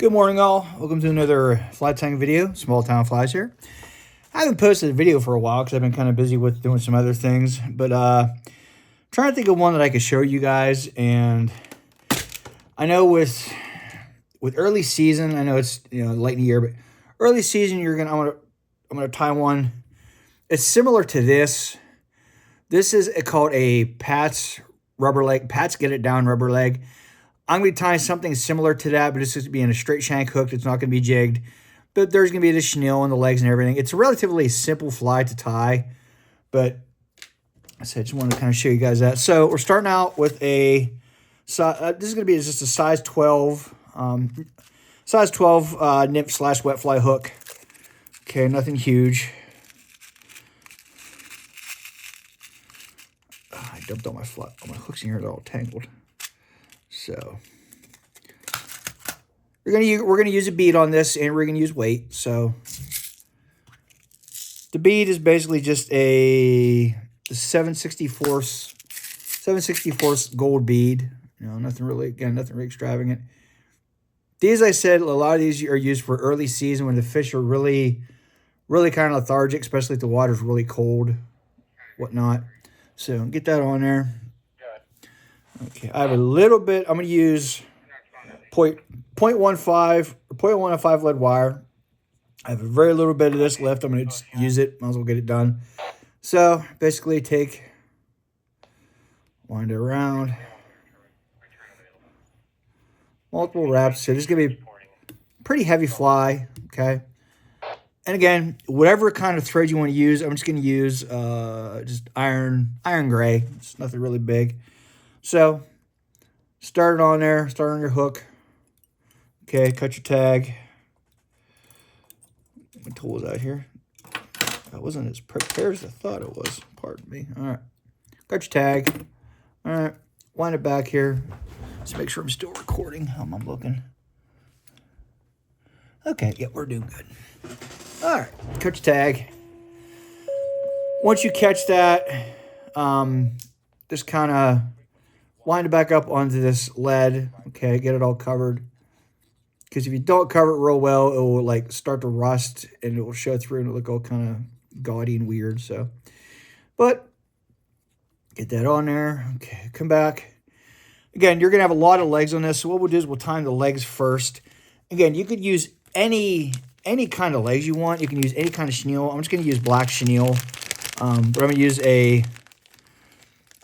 Good morning, all. Welcome to another fly tying video. Small town flies here. I haven't posted a video for a while because I've been kind of busy with doing some other things, but trying to think of one that I could show you guys. And I know with early season, I know it's late in the year, but early season I'm gonna tie one. It's similar to this. This is called a Pat's rubber leg. Pat's Get It Down rubber leg. I'm going to be tying something similar to that, but it's just being a straight shank hook. It's not going to be jigged. But there's going to be the chenille on the legs and everything. It's a relatively simple fly to tie. But I just wanted to kind of show you guys that. So we're starting out with this is going to be just a size 12, nymph / wet fly hook. Okay, nothing huge. I dumped all my hooks in here. They're all tangled. So we're gonna use a bead on this, and we're gonna use weight. So the bead is basically just a 7/64 gold bead. Nothing really extravagant. These, I said, a lot of these are used for early season when the fish are really, really kind of lethargic, especially if the water's really cold, whatnot. So get that on there. Okay, I have a little bit. I'm going to use 0.15 or 0.115 lead wire. I have a very little bit of this left. I'm going to just use it. Might as well get it done. So basically wind it around. Multiple wraps. So this is going to be a pretty heavy fly, okay? And again, whatever kind of thread you want to use, I'm just going to use just iron gray. It's nothing really big. So, start it on there. Start on your hook. Okay, cut your tag. My tool was out here. That wasn't as prepared as I thought it was. Pardon me. All right. Cut your tag. All right. Wind it back here. Let's make sure I'm still recording. How am I looking? Okay, yeah, we're doing good. All right. Cut your tag. Once you catch that, just kind of wind it back up onto this lead. Okay, get it all covered. Because if you don't cover it real well, it will like start to rust and it will show through and it'll look all kind of gaudy and weird. So, but get that on there. Okay, come back. Again, you're gonna have a lot of legs on this. So what we'll do is we'll time the legs first. Again, you could use any kind of legs you want. You can use any kind of chenille. I'm just gonna use black chenille, but I'm gonna use a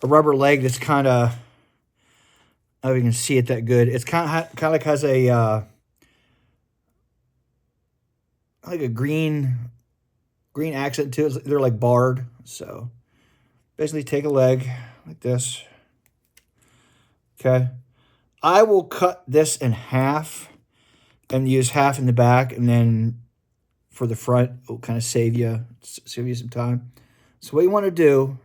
rubber leg that's kind of, I don't know if you can see it that good. It's kind of like has a like a green accent to it. They're like barred. So basically take a leg like this. Okay. I will cut this in half and use half in the back, and then for the front, it'll kind of save you some time. So what you want to do,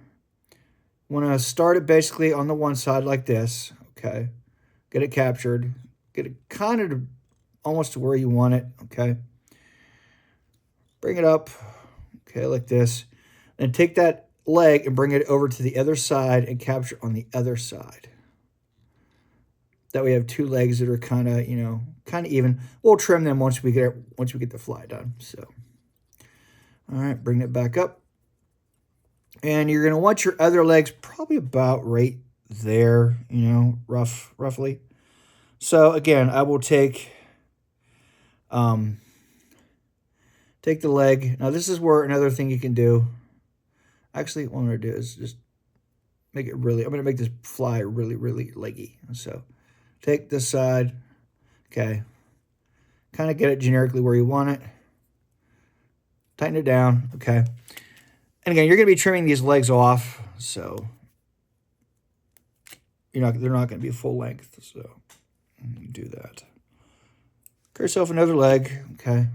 you want to start it basically on the one side like this. Okay, get it captured, get it kind of almost to where you want it, okay? Bring it up, okay, like this. And take that leg and bring it over to the other side and capture on the other side. That way you have two legs that are kind of, kind of even. We'll trim them once we get the fly done, so. All right, bring it back up. And you're going to want your other legs probably about right there, roughly. So again, I will take the leg. Now this is where another thing you can do. Actually, what I'm going to do is just make it really, I'm going to make this fly really, really leggy. So take this side, okay, kind of get it generically where you want it. Tighten it down, okay. And again, you're going to be trimming these legs off, so they're not going to be full length, so do that. Cut yourself another leg, okay.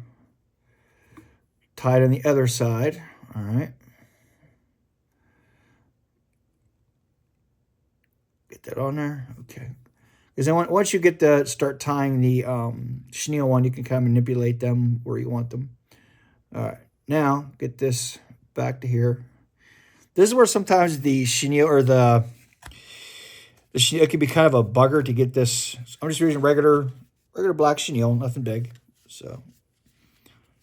Tie it on the other side, all right. Get that on there, okay. Because then once you get to start tying the chenille one, you can kind of manipulate them where you want them. All right, now get this back to here. This is where sometimes the chenille or the chenille can be kind of a bugger to get this. I'm just using regular regular black chenille, nothing big. So,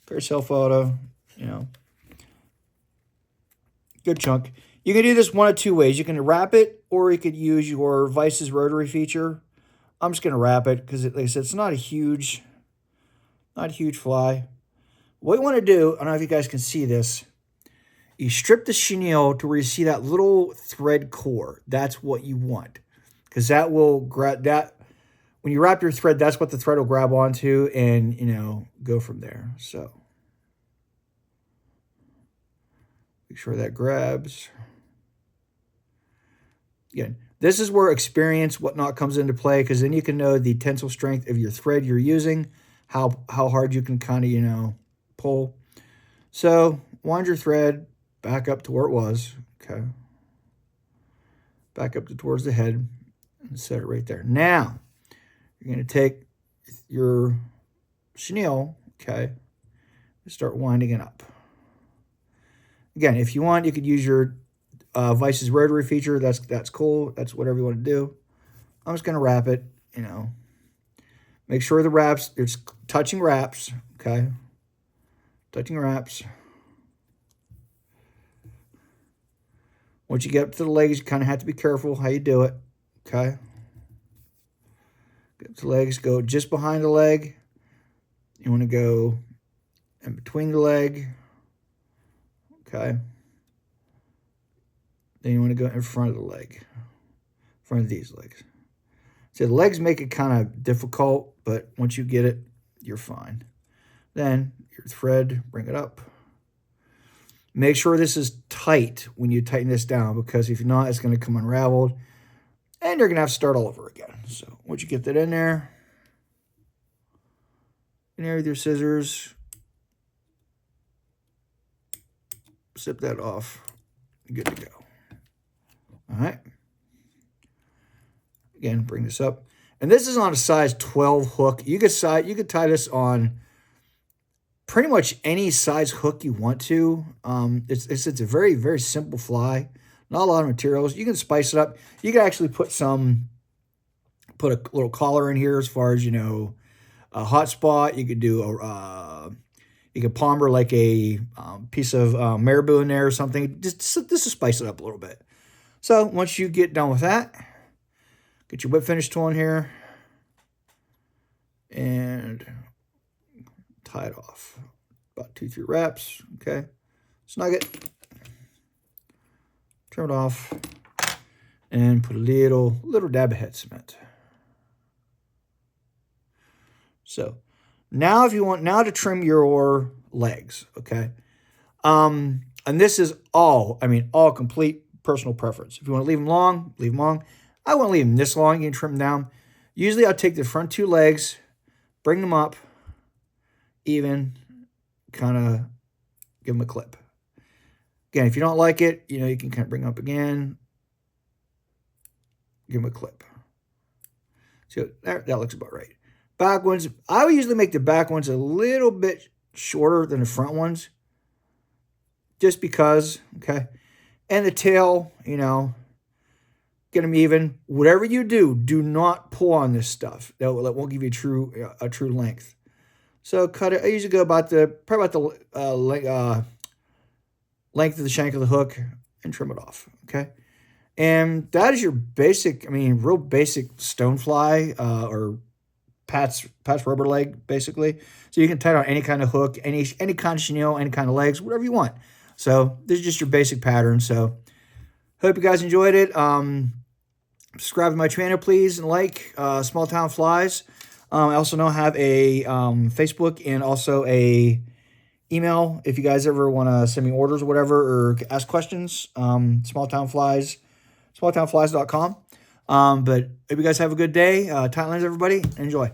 pair self auto, you know, good chunk. You can do this one of two ways. You can wrap it, or you could use your Vice's rotary feature. I'm just going to wrap it because, like I said, it's not a huge fly. What you want to do, I don't know if you guys can see this, you strip the chenille to where you see that little thread core. That's what you want, because that will grab that. When you wrap your thread, that's what the thread will grab onto and, you know, go from there. So make sure that grabs. Again, this is where experience, whatnot, comes into play, because then you can know the tensile strength of your thread you're using, how hard you can kind of, you know, pull. So wind your thread back up to where it was, okay? Back up towards the head and set it right there. Now, you're going to take your chenille, okay, and start winding it up. Again, if you want, you could use your Vice's rotary feature. That's cool. That's whatever you want to do. I'm just going to wrap it, you know. Make sure the wraps, there's touching wraps, okay? Touching wraps. Once you get up to the legs, you kind of have to be careful how you do it, okay? Get up to the legs, go just behind the leg. You want to go in between the leg, okay? Then you want to go in front of the leg, in front of these legs. So the legs make it kind of difficult, but once you get it, you're fine. Then your thread, bring it up. Make sure this is tight when you tighten this down, because if not, it's going to come unraveled and you're going to have to start all over again. So once you get that in there with your scissors, zip that off, good to go. All right. Again, bring this up. And this is on a size 12 hook. You could tie this on pretty much any size hook you want to. It's a very, very simple fly. Not a lot of materials. You can spice it up. You can actually put a little collar in here as far as, you know, a hot spot. You could do you could palmer like a piece of marabou in there or something. Just to spice it up a little bit. So once you get done with that, get your whip finish tool in here and tie it off. About 2-3 wraps, okay? Snug it, trim it off, and put a little dab of head cement. So now if you want to trim your legs, okay? And this is all complete personal preference. If you want to leave them long, leave them long. I wouldn't leave them this long. You can trim them down. Usually I'll take the front 2 legs, bring them up even, kind of give them a clip. Again, if you don't like it, you know, you can kind of bring them up again, give them a clip. So that looks about right. Back ones, I would usually make the back ones a little bit shorter than the front ones, just because, okay? And the tail, you know, get them even. Whatever you do, do not pull on this stuff. That won't give you a true length. So cut it. I usually go probably about the length of the shank of the hook and trim it off. Okay, and that is your basic. Real basic stonefly or Pat's rubber leg, basically. So you can tie it on any kind of hook, any kind of chenille, any kind of legs, whatever you want. So this is just your basic pattern. So hope you guys enjoyed it. Subscribe to my channel, please, and like Small Town Flies. I also now have a Facebook and also a email if you guys ever want to send me orders or whatever, or ask questions. Small Town Flies, smalltownflies.com. But hope you guys have a good day. Tight lines, everybody. Enjoy.